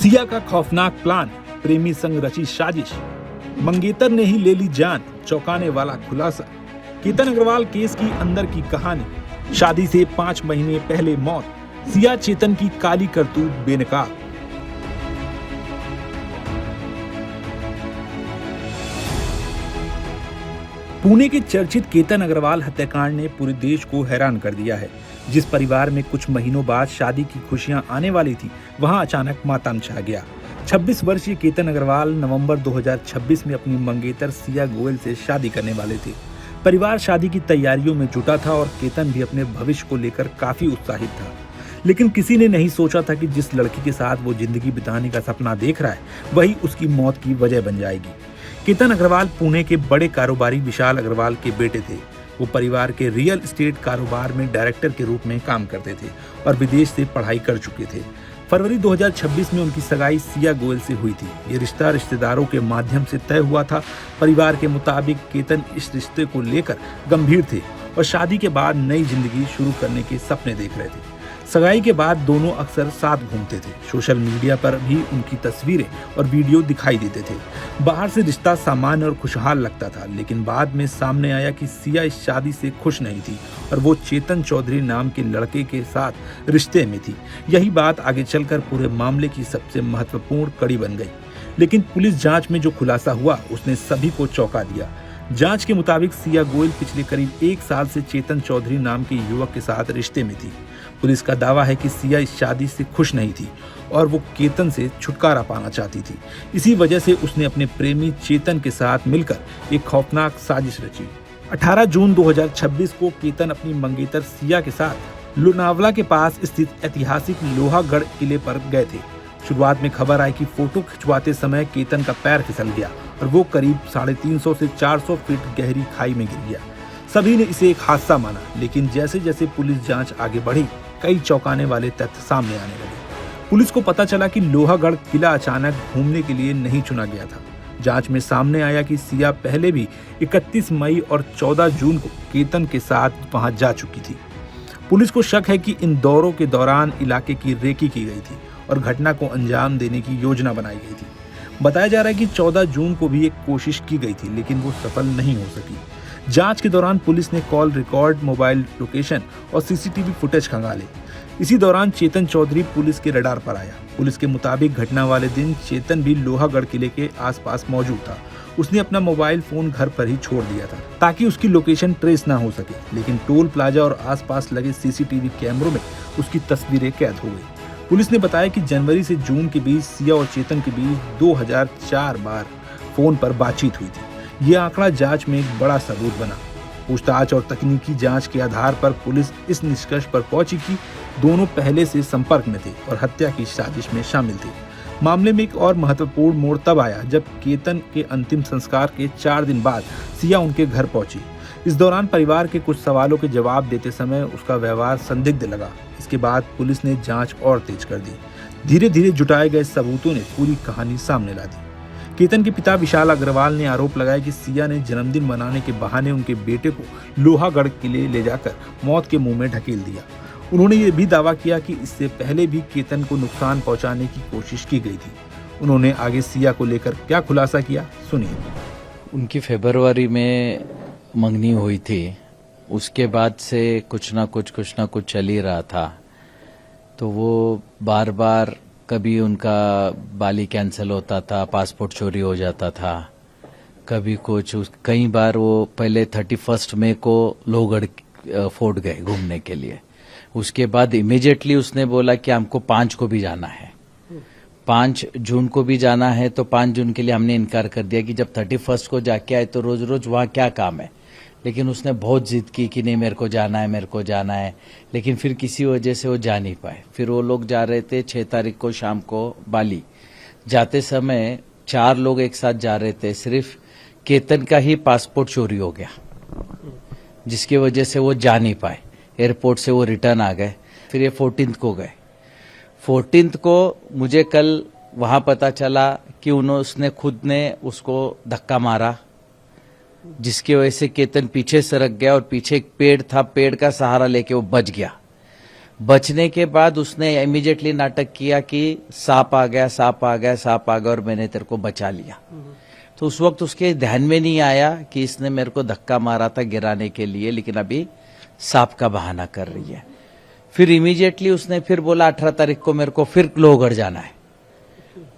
सिया का खौफनाक प्लान, प्रेमी संग रची साजिश, मंगेतर ने ही ले ली जान, चौंकाने वाला खुलासा। केतन अग्रवाल केस की अंदर की कहानी। शादी से 5 महीने पहले मौत, सिया चेतन की काली करतूत बेनकाब। पुणे के चर्चित केतन अग्रवाल हत्याकांड ने पूरे देश को हैरान कर दिया है। जिस परिवार में कुछ महीनों बाद शादी की खुशियां आने वाली थी, वहां अचानक मातम छा गया। 26 वर्षीय केतन अग्रवाल नवंबर 2026 में अपनी मंगेतर सिया गोयल से शादी करने वाले थे। परिवार शादी की तैयारियों में जुटा था और केतन भी अपने भविष्य को लेकर काफी उत्साहित था। लेकिन किसी ने नहीं सोचा था कि जिस लड़की के साथ वो जिंदगी बिताने का सपना देख रहा है, वही उसकी मौत की वजह बन जाएगी। केतन अग्रवाल पुणे के बड़े कारोबारी विशाल अग्रवाल के बेटे थे। वो परिवार के रियल एस्टेट कारोबार में डायरेक्टर के रूप में काम करते थे और विदेश से पढ़ाई कर चुके थे। फरवरी 2026 में उनकी सगाई सिया गोयल से हुई थी। ये रिश्ता रिश्तेदारों के माध्यम से तय हुआ था। परिवार के मुताबिक केतन इस रिश्ते को लेकर गंभीर थे और शादी के बाद नई जिंदगी शुरू करने के सपने देख रहे थे। सगाई के बाद दोनों अक्सर साथ घूमते थे। सोशल मीडिया पर भी उनकी तस्वीरें और वीडियो दिखाई देते थे। बाहर से रिश्ता सामान्य और खुशहाल लगता था, लेकिन बाद में सामने आया कि सिया इस शादी से खुश नहीं थी और वो चेतन चौधरी नाम के लड़के के साथ रिश्ते में थी। यही बात आगे चलकर पूरे मामले की सबसे महत्वपूर्ण कड़ी बन गई। लेकिन पुलिस जांच में जो खुलासा हुआ, उसने सभी को चौंका दिया। जांच के मुताबिक सिया गोयल पिछले करीब 1 साल से चेतन चौधरी नाम के युवक के साथ रिश्ते में थी। पुलिस का दावा है कि सिया इस शादी से खुश नहीं थी और वो केतन से छुटकारा पाना चाहती थी। इसी वजह से उसने अपने प्रेमी चेतन के साथ मिलकर एक खौफनाक साजिश रची। 18 जून 2026 को केतन अपनी मंगेतर सिया के साथ लोनावला के पास स्थित ऐतिहासिक लोहागढ़ किले पर गए थे। शुरुआत में खबर आई कि फोटो खिंचवाते समय केतन का पैर फिसल गया और वो करीब 350 से 400 फीट गहरी खाई में गिर गया। सभी ने इसे एक हादसा माना, लेकिन जैसे जैसे पुलिस जांच आगे बढ़ी, कई चौंकाने वाले तथ्य सामने आने लगे। पुलिस को पता चला कि लोहागढ़ किला अचानक घूमने के लिए नहीं चुना गया था। जांच में सामने आया कि सिया पहले भी 31 मई और 14 जून को केतन के साथ वहां जा चुकी थी। पुलिस को शक है कि इन दौरों के दौरान इलाके की रेकी की गई थी और घटना को अंजाम देने की योजना बनाई गई थी। बताया जा रहा है कि 14 जून को भी एक कोशिश की गई थी, लेकिन वो सफल नहीं हो सकी। जांच के दौरान पुलिस ने कॉल रिकॉर्ड, मोबाइल लोकेशन और सीसीटीवी फुटेज खंगाले। इसी दौरान चेतन चौधरी पुलिस के रडार पर आया। पुलिस के मुताबिक घटना वाले दिन चेतन भी लोहागढ़ किले के आसपास मौजूद था। उसने अपना मोबाइल फोन घर पर ही छोड़ दिया था ताकि उसकी लोकेशन ट्रेस ना हो सके, लेकिन टोल प्लाजा और आसपास लगे सीसीटीवी कैमरों में उसकी तस्वीरें कैद हो गई। पुलिस ने बताया कि जनवरी से जून के बीच सिया और चेतन के बीच 2004 बार फोन पर बातचीत हुई थी। यह आंकड़ा जांच में एक बड़ा सबूत बना। पूछताछ और तकनीकी जांच के आधार पर पुलिस इस निष्कर्ष पर पहुंची कि दोनों पहले से संपर्क में थे और हत्या की साजिश में शामिल थे। मामले में एक और महत्वपूर्ण मोड़ तब आया जब केतन के अंतिम संस्कार के 4 दिन बाद सिया उनके घर पहुंची। इस दौरान परिवार के कुछ सवालों के जवाब देते समय उसका व्यवहार संदिग्ध लगा। इसके बाद पुलिस ने जांच और तेज कर दी। धीरे धीरे जुटाए गए सबूतों ने पूरी कहानी सामने ला दी। केतन के पिता विशाल अग्रवाल ने आरोप लगाया कि सिया ने जन्मदिन मनाने के बहाने उनके बेटे को लोहागढ़ किले ले जाकर मौत के मुंह में ढकेल दिया। उन्होंने ये भी दावा किया कि इससे पहले भी केतन को नुकसान पहुंचाने की कोशिश की गई थी। उन्होंने आगे सिया को लेकर क्या खुलासा किया, सुनिए। उनकी फरवरी में मंगनी हुई थी। उसके बाद से कुछ ना कुछ चल ही रहा था। तो वो बार बार कभी उनका बाली कैंसिल होता था, पासपोर्ट चोरी हो जाता था, कभी कुछ। कई बार वो पहले 31 मई को लोहगढ़ फोर्ट गए घूमने के लिए। उसके बाद इमीडिएटली उसने बोला कि हमको 5 को भी जाना है, 5 जून को भी जाना है। तो 5 जून के लिए हमने इनकार कर दिया कि जब 31 को जाके आए तो रोज रोज वहाँ क्या काम है। लेकिन उसने बहुत जिद की कि नहीं, मेरे को जाना है। लेकिन फिर किसी वजह से वो जा नहीं पाए। फिर वो लोग जा रहे थे 6 तारीख को शाम को बाली। जाते समय 4 लोग एक साथ जा रहे थे। सिर्फ केतन का ही पासपोर्ट चोरी हो गया, जिसकी वजह से वो जा नहीं पाए। एयरपोर्ट से वो रिटर्न आ गए। फिर ये 14 को गए। 14 को मुझे कल वहां पता चला कि उसने खुद ने उसको धक्का मारा, जिसकी वजह से केतन पीछे सरक गया और पीछे एक पेड़ था, पेड़ का सहारा लेके वो बच गया। बचने के बाद उसने इमीडिएटली नाटक किया कि सांप आ गया, सांप आ गया, सांप आ गया और मैंने तेरे को बचा लिया। तो उस वक्त उसके ध्यान में नहीं आया कि इसने मेरे को धक्का मारा था गिराने के लिए, लेकिन अभी सांप का बहाना कर रही है। फिर इमीडिएटली उसने फिर बोला 18 तारीख को मेरे को फिर लोहगढ़ जाना है,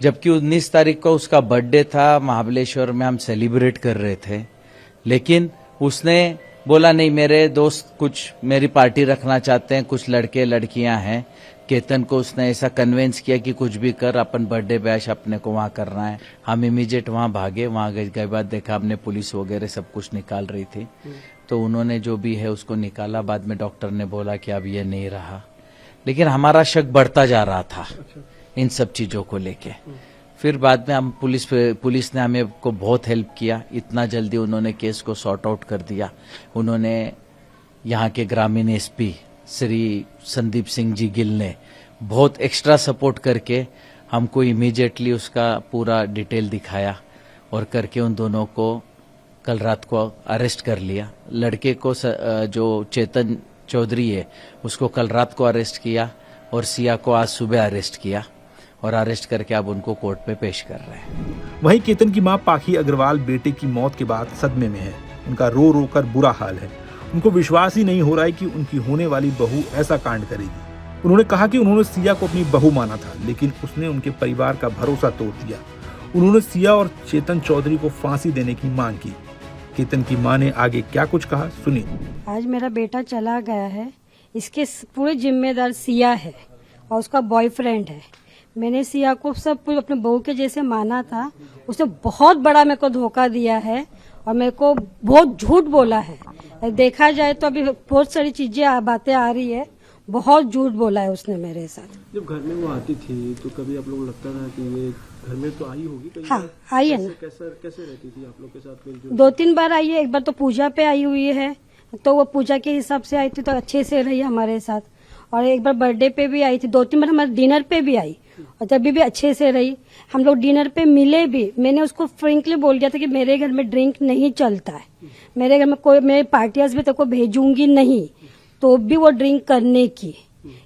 जबकि 19 तारीख को उसका बर्थडे था, महाबलेश्वर में हम सेलिब्रेट कर रहे थे। लेकिन उसने बोला नहीं, मेरे दोस्त कुछ मेरी पार्टी रखना चाहते हैं, कुछ लड़के लड़कियां हैं। केतन को उसने ऐसा कन्विंस किया कि कुछ भी कर, अपन बर्थडे बैश अपने को वहां करना है। हम इमीडिएट वहां भागे, वहां गए के बाद देखा हमने पुलिस वगैरह सब कुछ निकाल रही थी, तो उन्होंने जो भी है उसको निकाला। बाद में डॉक्टर ने बोला कि अब ये नहीं रहा, लेकिन हमारा शक बढ़ता जा रहा था इन सब चीजों को लेके। फिर बाद में हम पुलिस ने हमें को बहुत हेल्प किया, इतना जल्दी उन्होंने केस को सॉर्ट आउट कर दिया। उन्होंने यहाँ के ग्रामीण एसपी श्री संदीप सिंह जी गिल ने बहुत एक्स्ट्रा सपोर्ट करके हमको इमीडिएटली उसका पूरा डिटेल दिखाया और करके उन दोनों को कल रात को अरेस्ट कर लिया। लड़के को जो चेतन चौधरी है उसको कल रात को अरेस्ट किया और सिया को आज सुबह अरेस्ट किया और अरेस्ट करके अब उनको कोर्ट पे पेश कर रहे हैं। वहीं केतन की मां पाखी अग्रवाल बेटे की मौत के बाद सदमे में है। उनका रो रो कर बुरा हाल है। उनको विश्वास ही नहीं हो रहा है कि उनकी होने वाली बहू ऐसा कांड करेगी। उन्होंने कहा कि उन्होंने सिया को अपनी बहू माना था, लेकिन उसने उनके परिवार का भरोसा तोड़ दिया। उन्होंने सिया और चेतन चौधरी को फांसी देने की मांग की। केतन की मां ने आगे क्या कुछ कहा, सुनिए। आज मेरा बेटा चला गया है, इसके पूरे जिम्मेदार सिया है और उसका बॉयफ्रेंड है। मैंने सिया को सब कुछ अपने बहू के जैसे माना था, उसने बहुत बड़ा मेरे को धोखा दिया है और मेरे को बहुत झूठ बोला है। देखा जाए तो अभी बहुत सारी चीजें बातें आ रही है, बहुत झूठ बोला है उसने मेरे साथ। जब घर में वो आती थी तो कभी आप लोगों को लगता था कि ये घर में तो आई होगी कहीं? हाँ, आई है ना। कैसे रहती थी आप लोग के साथ मिलजुल? 2-3 बार आई है। एक बार तो पूजा पे आई हुई है, तो वो पूजा के हिसाब से आई थी तो अच्छे से रही हमारे साथ। और एक बार बर्थडे पे भी आई थी, 2-3 बार हमारे डिनर पे भी आई और तभी भी अच्छे से रही। हम लोग डिनर पे मिले भी। मैंने उसको फ्रेंकली बोल दिया था कि मेरे घर में ड्रिंक नहीं चलता है, मेरे घर में कोई मैं पार्टियाज भी तेरे को भेजूंगी नहीं, तो भी वो ड्रिंक करने की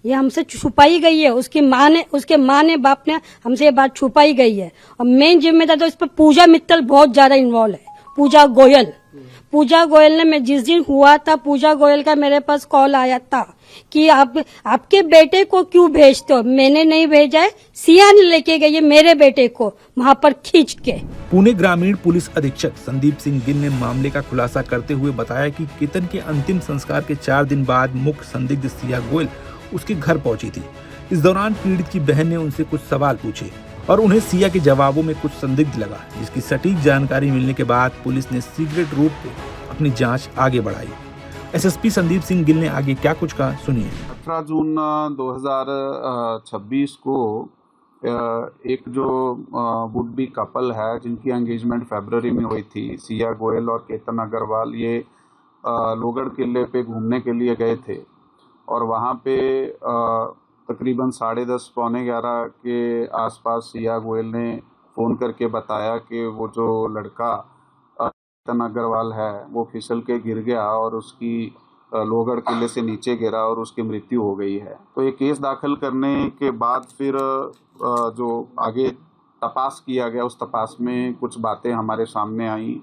ये हमसे छुपाई गई है। उसके माँ ने बाप ने हमसे ये बात छुपाई गई है। और मेन जिम्मेदार तो इस पर पूजा मित्तल बहुत ज्यादा इन्वॉल्व है। पूजा गोयल ने, मैं जिस दिन हुआ था, पूजा गोयल का मेरे पास कॉल आया था कि आपके बेटे को क्यों भेजते हो? मैंने नहीं भेजा है, सिया ने लेके गई है मेरे बेटे को वहां पर खींच के। पुणे ग्रामीण पुलिस अधीक्षक संदीप सिंह गिल ने मामले का खुलासा करते हुए बताया कि केतन के अंतिम संस्कार के 4 दिन बाद मुख्य संदिग्ध सिया गोयल उसके घर पहुंची थी। इस दौरान पीड़ित की बहन ने उनसे कुछ सवाल पूछे और उन्हें सिया के जवाबों में कुछ संदिग्ध लगा, जिसकी सटीक जानकारी मिलने के बाद पुलिस ने सीक्रेट रूप से अपनी जांच आगे बढ़ाई। एसएसपी संदीप सिंह गिल ने आगे क्या कुछ कहा, सुनिए। 18 जून 2026 को एक जो वुड बी कपल है जिनकी एंगेजमेंट फरवरी में हुई थी, सिया गोयल और केतन अग्रवाल, ये लोहगढ़ किले पे घूमने के लिए गए थे और वहाँ पे तकरीबन 10:30 पौने 11 के आसपास सिया गोयल ने फ़ोन करके बताया कि वो जो लड़का केतन अग्रवाल है वो फिसल के गिर गया और उसकी लोहगढ़ किले से नीचे गिरा और उसकी मृत्यु हो गई है। तो ये केस दाखिल करने के बाद फिर जो आगे तपास किया गया, उस तपास में कुछ बातें हमारे सामने आई।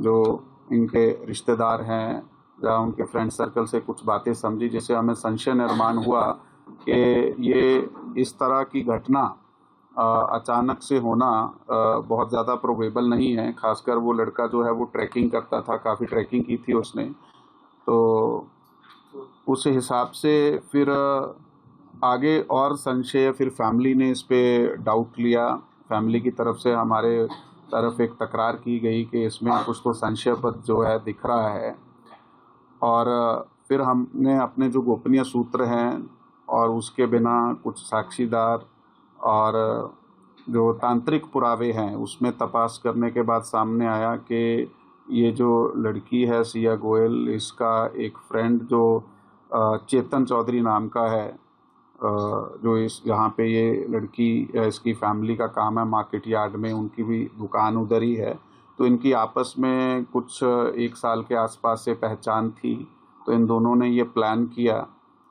जो इनके रिश्तेदार हैं या उनके फ्रेंड सर्कल से कुछ बातें समझी, जिससे हमें संशय निर्माण हुआ कि ये इस तरह की घटना अचानक से होना बहुत ज़्यादा प्रोबेबल नहीं है। खासकर वो लड़का जो है वो ट्रैकिंग करता था, काफ़ी ट्रैकिंग की थी उसने, तो उस हिसाब से फिर आगे और संशय, फिर फैमिली ने इस पे डाउट लिया। फैमिली की तरफ से हमारे तरफ एक तकरार की गई कि इसमें कुछ तो संशयपद जो है दिख रहा है। और फिर हमने अपने जो गोपनीय सूत्र हैं और उसके बिना कुछ साक्षीदार और जो तांत्रिक पुरावे हैं उसमें तपास करने के बाद सामने आया कि ये जो लड़की है सिया गोयल, इसका एक फ्रेंड जो चेतन चौधरी नाम का है, जो इस यहाँ पे ये लड़की, इसकी फैमिली का काम है मार्केट यार्ड में, उनकी भी दुकान उधर ही है। तो इनकी आपस में कुछ 1 साल के आसपास से पहचान थी। तो इन दोनों ने ये प्लान किया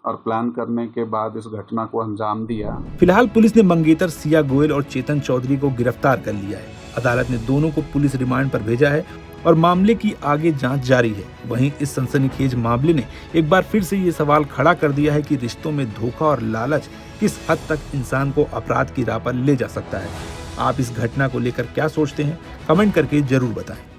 और प्लान करने के बाद इस घटना को अंजाम दिया। फिलहाल पुलिस ने मंगेतर सिया गोयल और चेतन चौधरी को गिरफ्तार कर लिया है। अदालत ने दोनों को पुलिस रिमांड पर भेजा है और मामले की आगे जांच जारी है। वहीं इस सनसनीखेज मामले ने एक बार फिर से ये सवाल खड़ा कर दिया है कि रिश्तों में धोखा और लालच किस हद तक इंसान को अपराध की राह पर ले जा सकता है। आप इस घटना को लेकर क्या सोचते हैं? कमेंट करके जरूर बताएं।